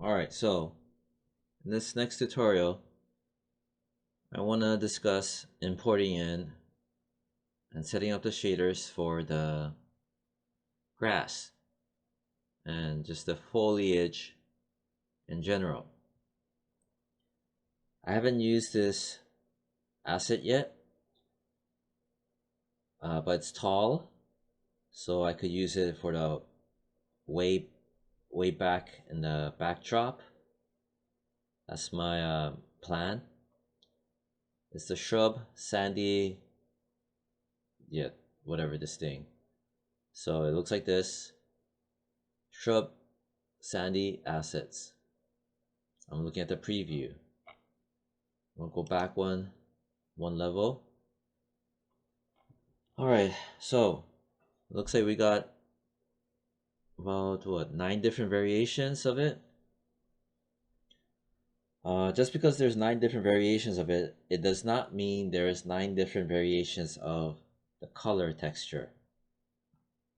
Alright, so in this next tutorial, I want to discuss importing in and setting up the shaders for the grass and just the foliage in general. I haven't used this asset yet, but it's tall, so I could use it for the way back in the backdrop. That's my plan. It's the shrub sandy, yeah, whatever this thing. So it looks like this. Shrub sandy assets. I'm looking at the preview. We'll go back one level. Alright, so it looks like we got about 9 different variations of it. Just because there's 9 different variations of it, it does not mean there's 9 different variations of the color texture.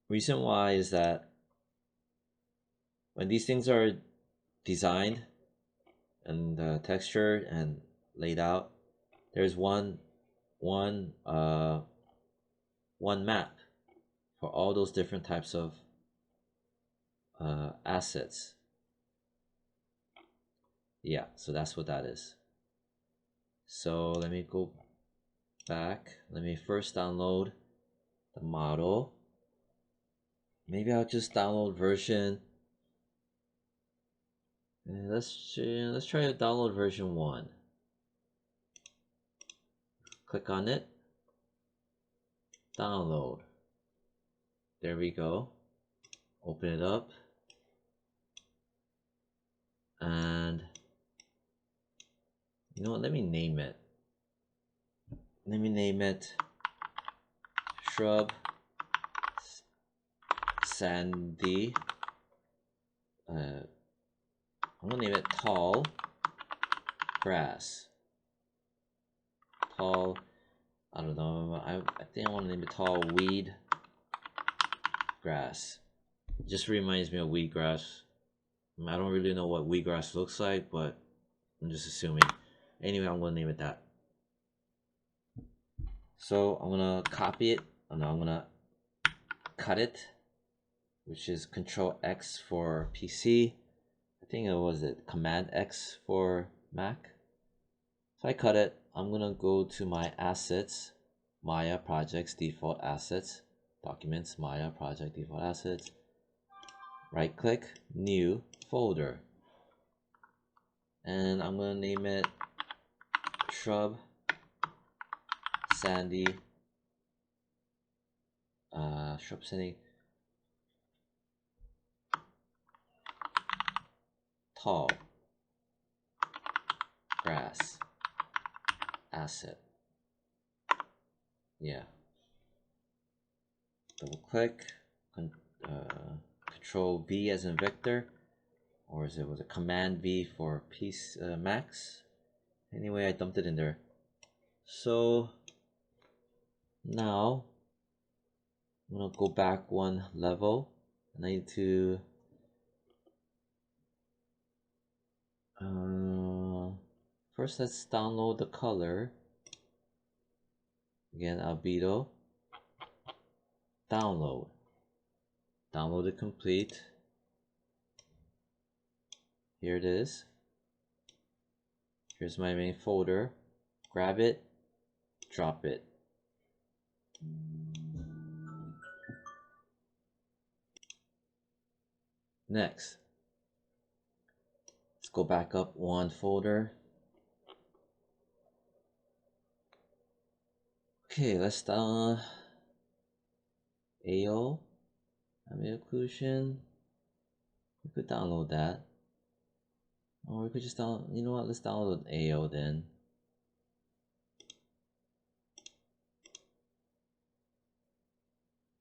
Reason why is that when these things are designed and textured and laid out, there's one map for all those different types of assets. Yeah, so that's what that is. So let me go back. Let me first download the model. Maybe I'll just download version. Let's try to download version 1. Click on it. Download. There we go. Open it up. And you know what? Let me name it. Let me name it Shrub Sandy. I'm gonna name it Tall Grass. Tall, I don't know. I think I want to name it Tall Weed Grass. It just reminds me of wheatgrass. I don't really know what wheatgrass looks like, but I'm just assuming. Anyway, I'm gonna name it that. So I'm gonna copy it, and I'm gonna cut it, which is Control X for PC. I think it was Command X for Mac. So I cut it. I'm gonna go to my assets, Maya Projects Default Assets, Documents, Maya Project Default Assets. Right click, New Folder, and I'm gonna name it Shrub Sandy. Shrub Sandy Tall Grass Asset. Yeah. Double click. Control V as in Victor, or was it Command V for Max? Anyway, I dumped it in there. So now I'm gonna go back one level, and I need to first let's download the color. Again, albedo. Download it complete. Here it is. Here's my main folder. Grab it, drop it. Next, let's go back up one folder. Okay, let's down AO, ambient occlusion. We could download that, or we could just download. You know what? Let's download AO then.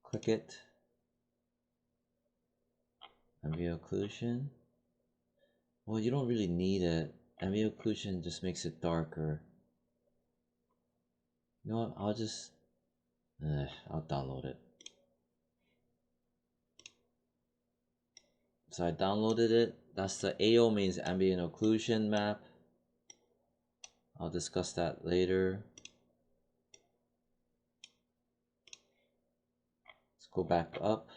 Click it. Ambient occlusion. Well, you don't really need it. Ambient occlusion just makes it darker. You know what? I'll just I'll download it. So I downloaded it. That's the AO means ambient occlusion map. I'll discuss that later. Let's go back up.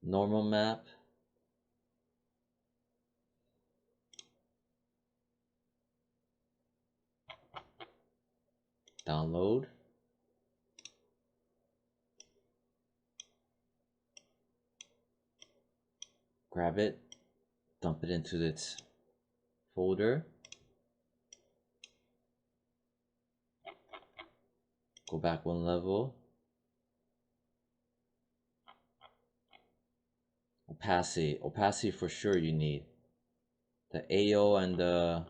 Normal map. Download. Grab it, dump it into its folder. Go back one level. Opacity. Opacity for sure you need. The AO and the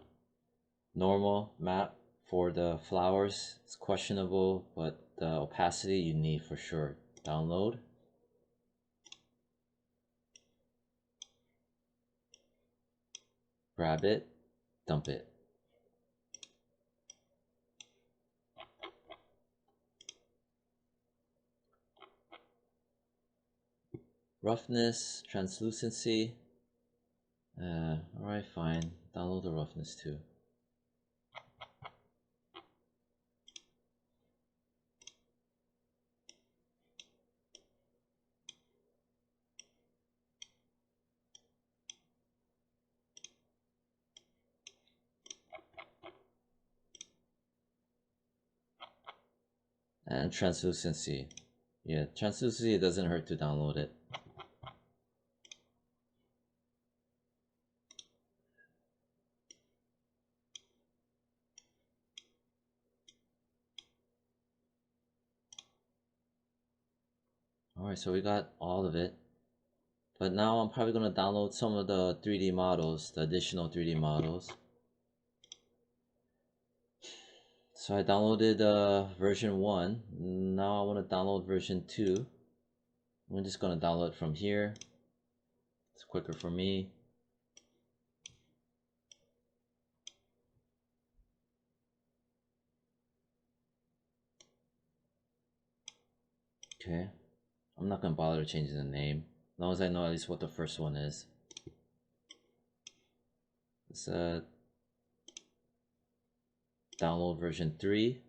normal map for the flowers is questionable, but the opacity you need for sure. Download. Grab it, dump it. Roughness, translucency. Alright, fine. Download the roughness too. And translucency. Yeah, translucency, it doesn't hurt to download it. Alright, so we got all of it. But now I'm probably going to download some of the 3D models, the additional 3D models. So I downloaded version 1. Now I want to download version 2. I'm just going to download from here. It's quicker for me. Okay. I'm not going to bother changing the name, as long as I know at least what the first one is. Let's download version 3.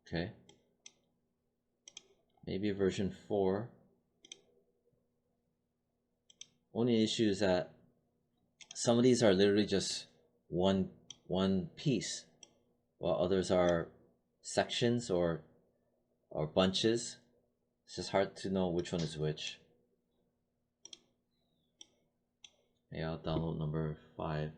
Okay. Maybe version 4. Only issue is that some of these are literally just one piece, while others are sections or bunches. It's just hard to know which one is which. Yeah, I'll download number 5.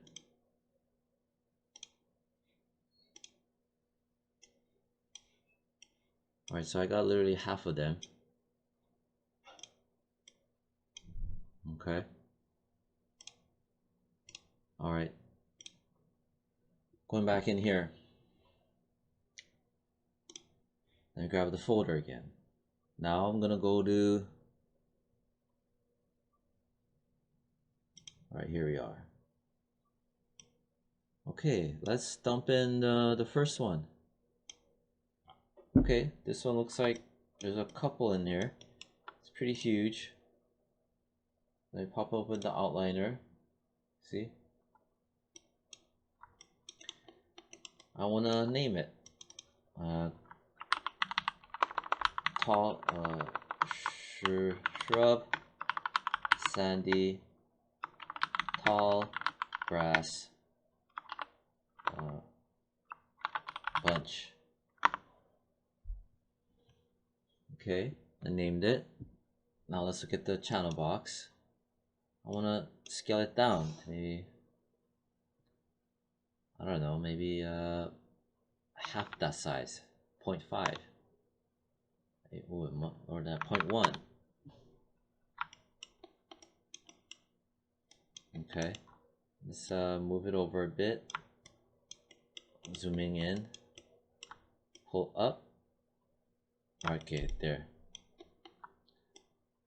Alright, so I got literally half of them. Okay. Alright. Going back in here. And grab the folder again. Now I'm gonna go to, alright, here we are. Okay, let's dump in the first one. Okay, this one looks like there's a couple in here. It's pretty huge. Let me pop open the outliner. See? I wanna name it. Tall shrub, sandy, tall grass bunch. Okay, I named it. Now let's look at the channel box. I want to scale it down. Maybe, I don't know, maybe half that size, 0.5. Or that 0.1. Okay, let's move it over a bit. Zooming in, pull up. Okay, there.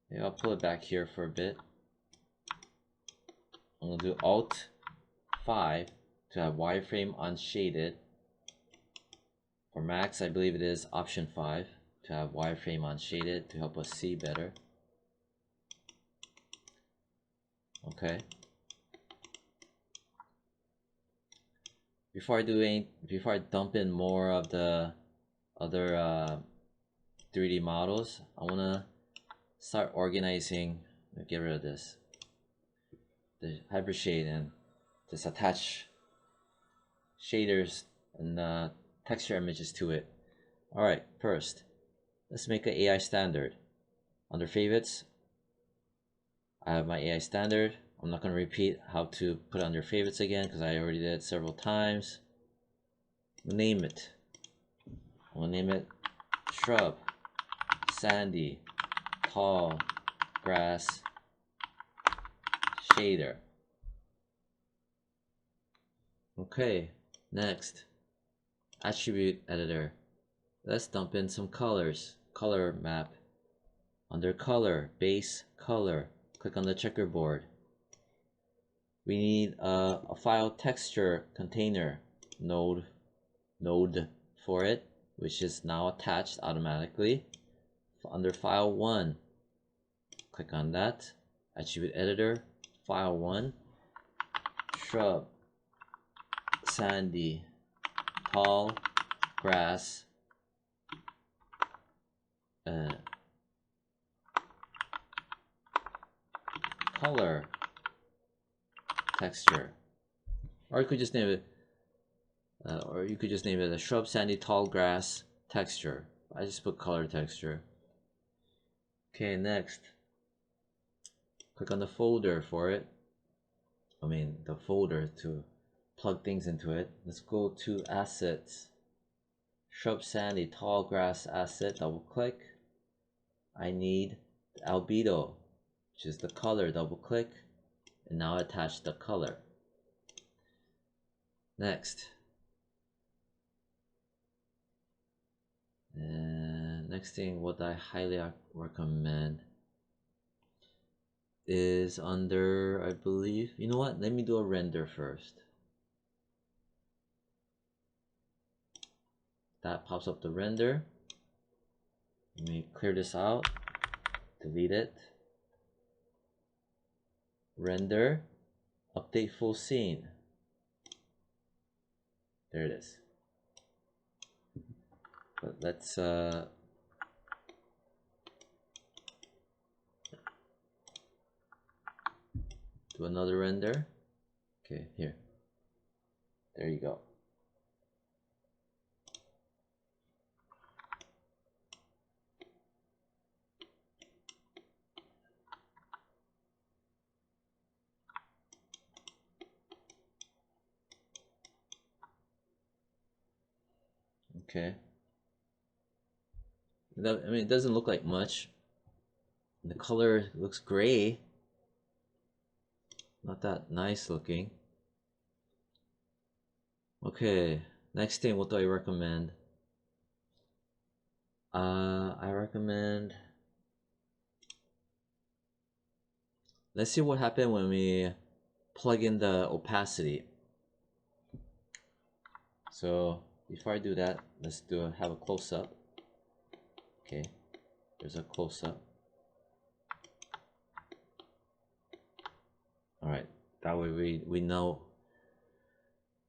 Maybe I'll pull it back here for a bit. I'm gonna do Alt 5 to have wireframe unshaded. For Max, I believe it is option 5 to have wireframe unshaded to help us see better. Okay. Before I dump in more of the other 3D models, I wanna start organizing. Get rid of this, the hypershade, and just attach shaders and texture images to it. All right, first, let's make an AI standard. Under favorites, I have my AI standard. I'm not going to repeat how to put it under favorites again because I already did it several times. Name it. I'm going to name it shrub, sandy, tall, grass, shader. Okay, next, attribute editor. Let's dump in some colors. Color map. Under color, base color, click on the checkerboard. We need a file texture container node for it, which is now attached automatically. Under file 1, click on that. Attribute editor, file 1, shrub, sandy, tall, grass, color, texture. Or you could just name it a shrub, sandy, tall, grass, texture. I just put color texture. Okay, next, click on the folder for it. The folder to plug things into it. Let's go to assets, shrub, sandy, tall, grass asset, double click. I need the albedo, which is the color, double click, and now attach the color. Next. And next thing, what I highly recommend is under, I believe, you know what? Let me do a render first. That pops up the render. Let me clear this out, delete it. Render, update full scene. There it is. But let's do another render. Okay, here. There you go. Okay. It doesn't look like much. The color looks gray. Not that nice looking. Okay, next thing, what do I recommend? I recommend, let's see what happened when we plug in the opacity. So before I do that, let's have a close-up. Okay, there's a close-up. All right, that way we know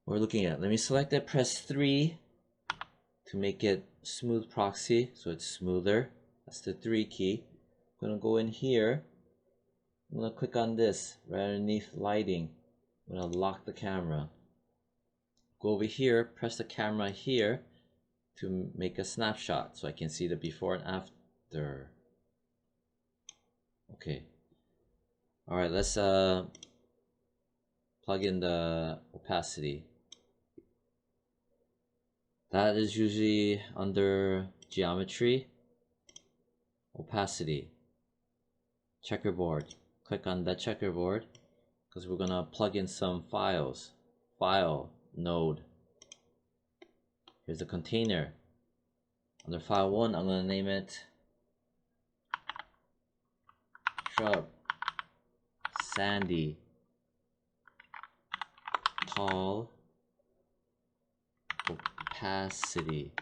what we're looking at. Let me select it, press 3 to make it smooth proxy, so it's smoother. That's the 3 key. I'm gonna go in here. I'm gonna click on this right underneath lighting. I'm gonna lock the camera. Go over here, press the camera here to make a snapshot so I can see the before and after. Okay. All right, let's plug in the opacity. That is usually under geometry, opacity, checkerboard. Click on that checkerboard because we're gonna plug in some files. File node. Here's the container. Under file 1, I'm gonna name it shrub, sandy, tall, opacity.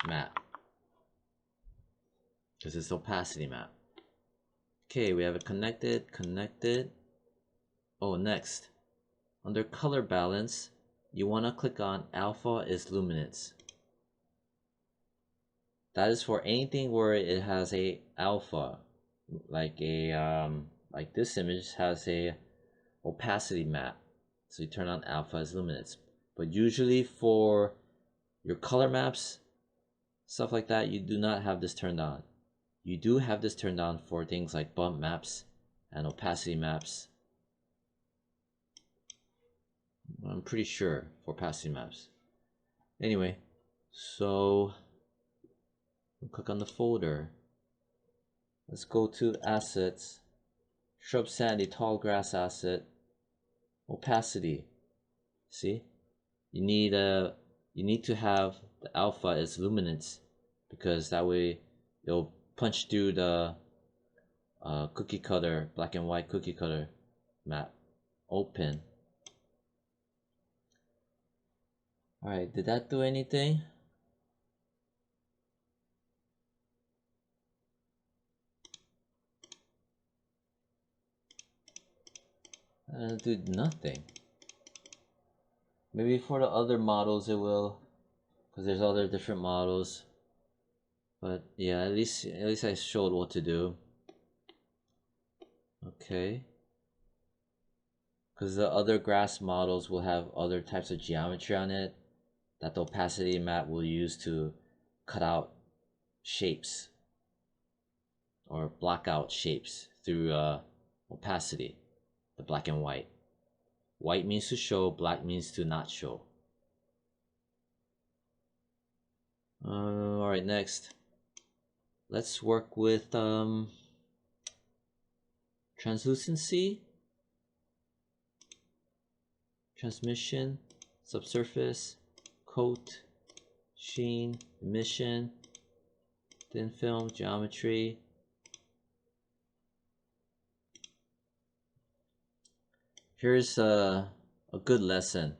map because it's opacity map. Okay, we have it connected. Oh, next, under color balance, you want to click on alpha is luminance. That is for anything where it has a alpha, like like this image has a opacity map. So you turn on alpha as luminance. But usually for your color maps, stuff like that, you do not have this turned on. You do have this turned on for things like bump maps and opacity maps. I'm pretty sure for opacity maps. Anyway, so we'll click on the folder. Let's go to assets, shrub sandy tall grass asset, opacity. See, you need to have the alpha as luminance because that way it'll punch through the cookie cutter, black and white cookie cutter map. Open. Alright, did that do anything? It did nothing. Maybe for the other models it will, because there's other different models. But yeah, at least I showed what to do. Okay. Because the other grass models will have other types of geometry on it that the opacity map will use to cut out shapes or block out shapes through opacity, the black and white. White means to show, black means to not show. Alright, next. Let's work with translucency, transmission, subsurface, coat, sheen, emission, thin film, geometry. Here's a good lesson.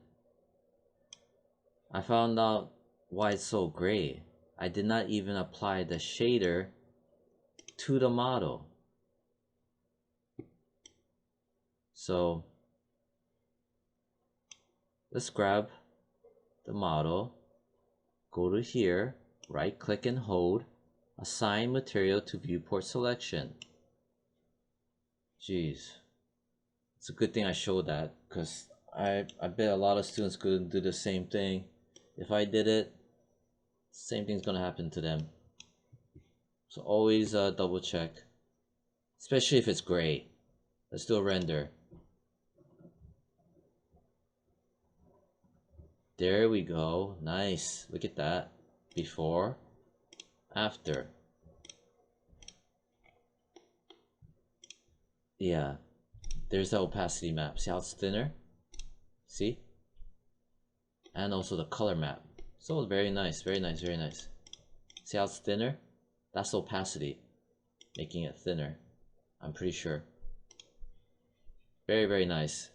I found out why it's so gray. I did not even apply the shader to the model. So let's grab the model, go to here, right click and hold, assign material to viewport selection. Jeez, it's a good thing I showed that because I bet a lot of students could do the same thing. If I did it, same thing's gonna happen to them. So always double check, especially if it's gray. Let's do a render. There we go. Nice. Look at that. Before, after. Yeah. There's the opacity map. See how it's thinner? See? And also the color map. So very nice, very nice, very nice. See how it's thinner? That's opacity, making it thinner. I'm pretty sure. Very, very nice.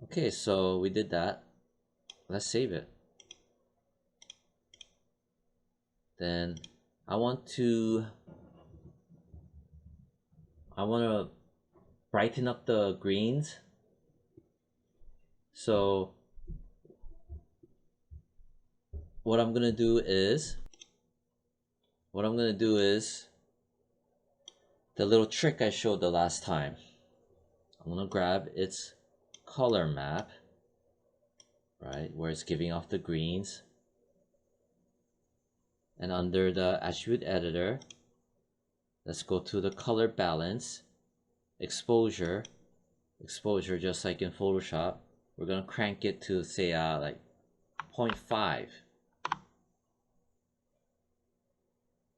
Okay, so we did that. Let's save it. Then I want to brighten up the greens. So what I'm gonna do is the little trick I showed the last time. I'm gonna grab its color map, right, where it's giving off the greens. And under the attribute editor, let's go to the color balance, exposure, just like in Photoshop. We're gonna crank it to say like 0.5.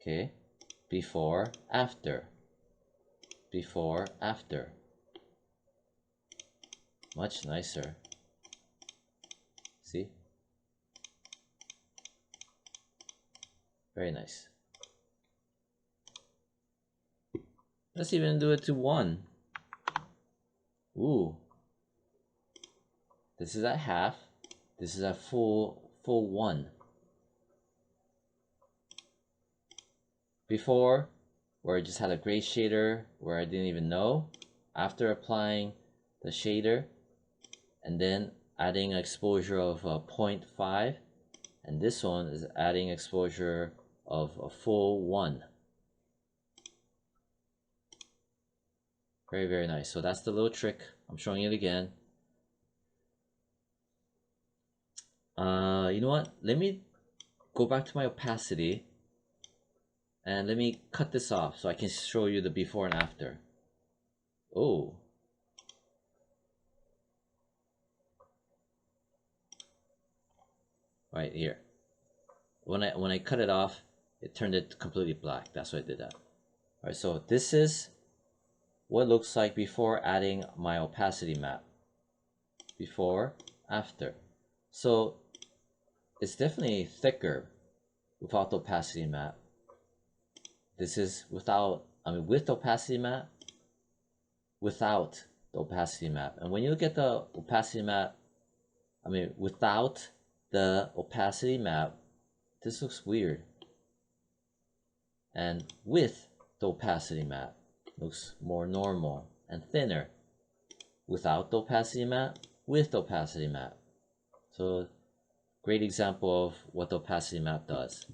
Okay, before, after, before, after. Much nicer. See? Very nice. Let's even do it to 1. Ooh. This is at half. This is at full full 1. Before, where I just had a gray shader where I didn't even know, after applying the shader and then adding exposure of 0.5, and this one is adding exposure of a full 1. Very, very nice. So that's the little trick. I'm showing it again. You know what? Let me go back to my opacity and let me cut this off so I can show you the before and after. Oh. Right here. When I cut it off, it turned it completely black. That's why I did that. Alright, so this is what it looks like before adding my opacity map. Before, after. So it's definitely thicker without the opacity map. This is without, with the opacity map, without the opacity map. And when you look at the opacity map, without the opacity map, this looks weird. And with the opacity map, looks more normal and thinner. Without the opacity map, with the opacity map. So, great example of what the opacity map does.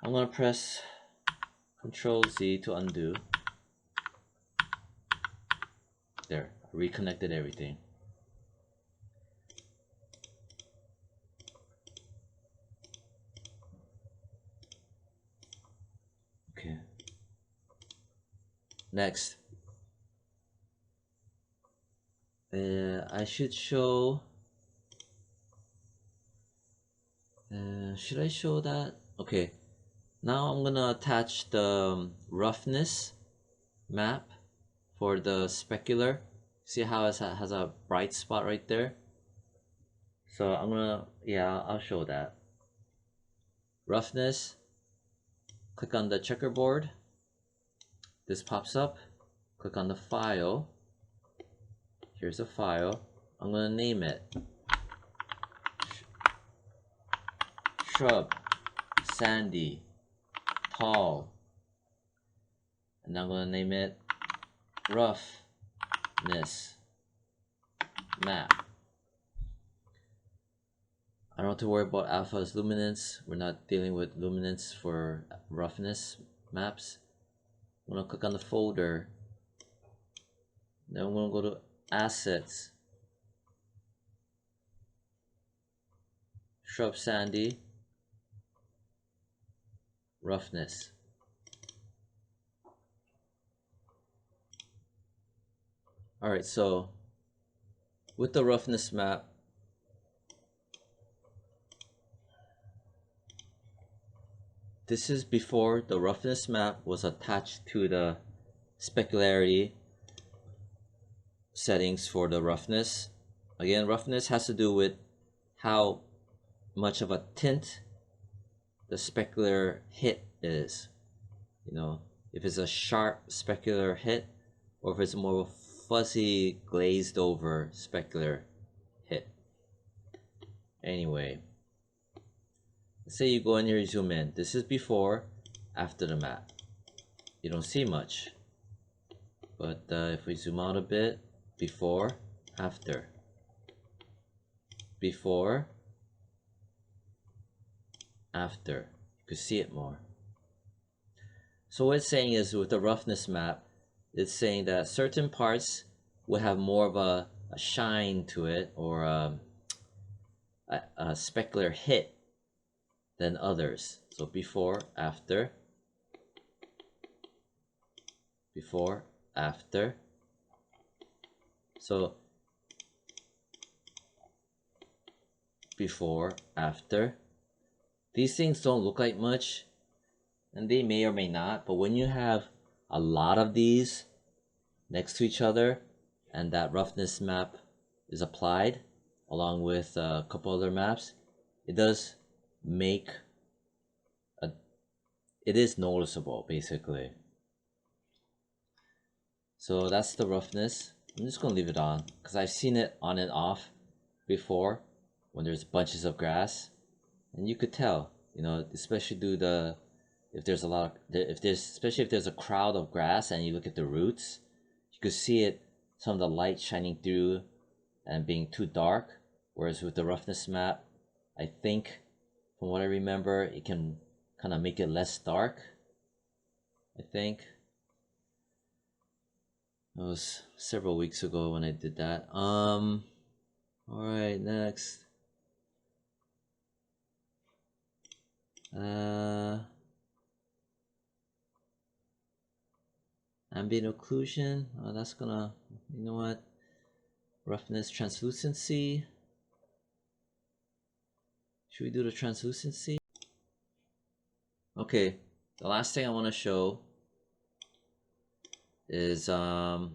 I'm going to press Control Z to undo. There, I reconnected everything. Okay. Next, I should show. Should I show that? Okay. Now I'm gonna attach the roughness map for the specular. See how it has a bright spot right there? So I'm gonna, I'll show that. Roughness, click on the checkerboard. This pops up. Click on the file. Here's a file. I'm gonna name it shrub, sandy, tall. And I'm gonna name it roughness map. I don't have to worry about alpha's luminance. We're not dealing with luminance for roughness maps. I'm gonna click on the folder. Then I'm gonna go to assets, shrub sandy, roughness. Alright, so with the roughness map, this is before the roughness map was attached to the specularity settings for the roughness. Again, roughness has to do with how much of a tint the specular hit is. You know, if it's a sharp specular hit or if it's more fuzzy glazed over specular hit. Anyway, let's say you go in here, you zoom in. This is before, after the map. You don't see much, but if we zoom out a bit, before, after, before, after, you could see it more. So what it's saying is, with the roughness map, it's saying that certain parts will have more of a shine to it, or a specular hit than others. So before, after, before, after. So before, after. These things don't look like much, and they may or may not, but when you have a lot of these next to each other and that roughness map is applied along with a couple other maps, it does make it is noticeable, basically. So that's the roughness. I'm just gonna leave it on because I've seen it on and off before. when there's bunches of grass, and you could tell, especially if there's a lot of, if there's especially if there's a crowd of grass and you look at the roots, you could see it, some of the light shining through and being too dark. Whereas with the roughness map, I think from what I remember, it can kind of make it less dark. I think it was several weeks ago when I did that. All right, next. Ambient occlusion. That's gonna, you know what? Roughness, translucency. Should we do the translucency? Okay, the last thing I want to show is about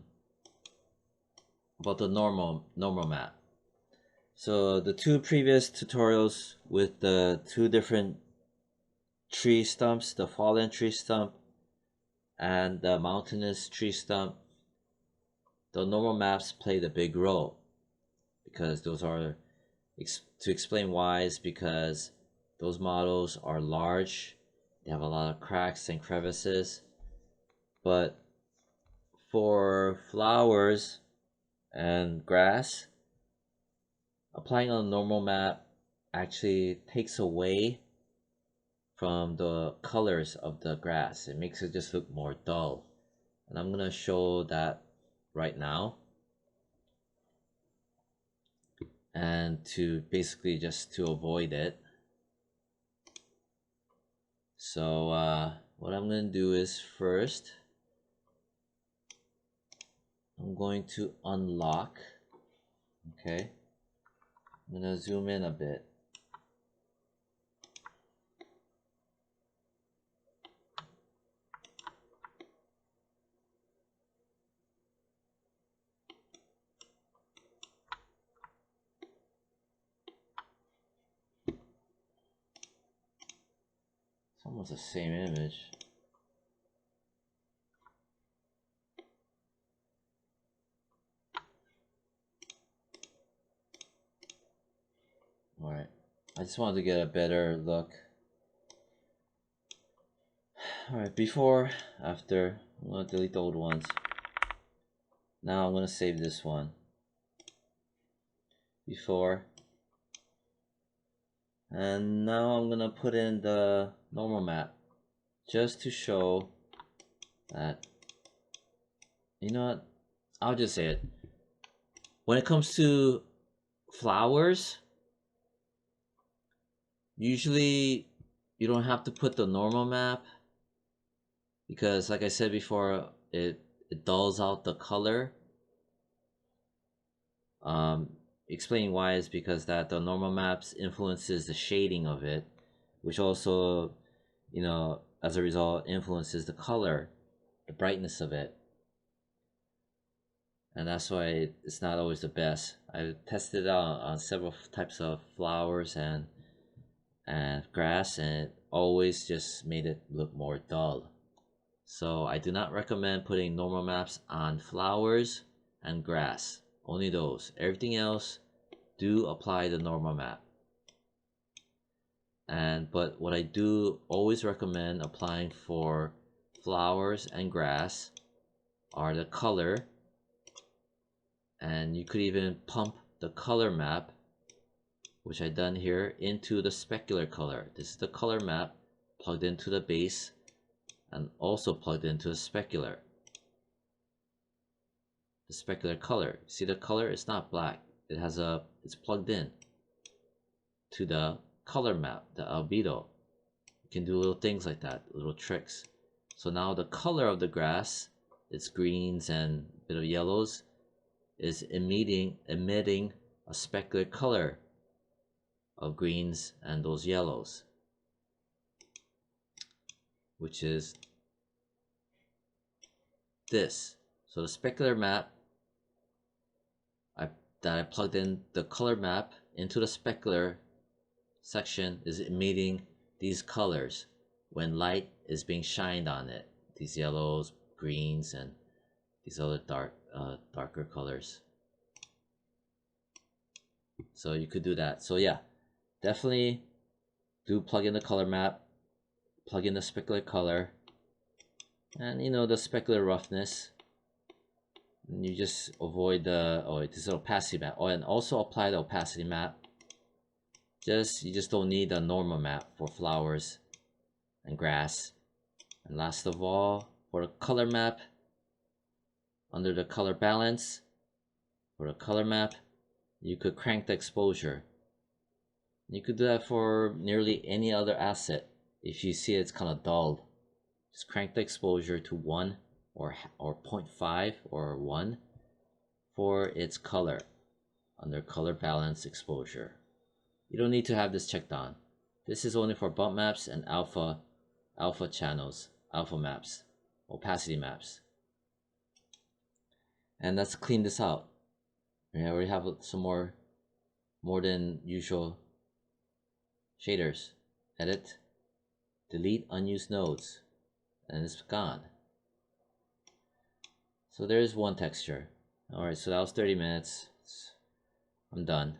the normal map. So the two previous tutorials with the two different tree stumps, the fallen tree stump and the mountainous tree stump, the normal maps played a big role, because those are, to explain why, is because those models are large, they have a lot of cracks and crevices. But for flowers and grass, applying on a normal map actually takes away from the colors of the grass. It makes it just look more dull. And I'm gonna show that right now. And to basically just to avoid it. So what I'm gonna do is, first I'm going to unlock. Okay, I'm gonna zoom in a bit. It's almost the same image. Alright, I just wanted to get a better look. Alright, before, after, I'm going to delete the old ones. Now I'm going to save this one. Before. And now I'm going to put in the normal map, just to show that, you know what, I'll just say it. When it comes to flowers, usually you don't have to put the normal map, because like I said before, it dulls out the color. Explaining why is because that the normal maps influences the shading of it, which also, as a result, influences the color, the brightness of it. And that's why it's not always the best. I tested it out on several types of flowers and grass, and it always just made it look more dull. So I do not recommend putting normal maps on flowers and grass. Only those. Everything else, do apply the normal map. But what I do always recommend applying for flowers and grass are the color. And you could even pump the color map, which I done here, into the specular color. This is the color map plugged into the base and also plugged into the specular. The specular color. See the color? It's not black. It's plugged in to the color map, the albedo. You can do little things like that, little tricks. So now the color of the grass, it's greens and a bit of yellows, is emitting a specular color of greens and those yellows, which is this. So the specular map, that I plugged in the color map into the specular section, is emitting these colors when light is being shined on it. These yellows, greens, and these other darker colors. So you could do that. So yeah, definitely do plug in the color map, plug in the specular color, and you know, the specular roughness. And you just avoid the, oh, this is opacity map. Oh, and also apply the opacity map. You just don't need a normal map for flowers and grass. And last of all, for the color map, under the color balance, for the color map, you could crank the exposure. You could do that for nearly any other asset. If you see it's kind of dulled, just crank the exposure to 1 or 0.5 or 1 for its color under color balance exposure. You don't need to have this checked on. This is only for bump maps and alpha channels, alpha maps, opacity maps. And let's clean this out. We already have some more than usual shaders. Edit, delete unused nodes, and it's gone. So there's one texture. Alright, so that was 30 minutes. I'm done.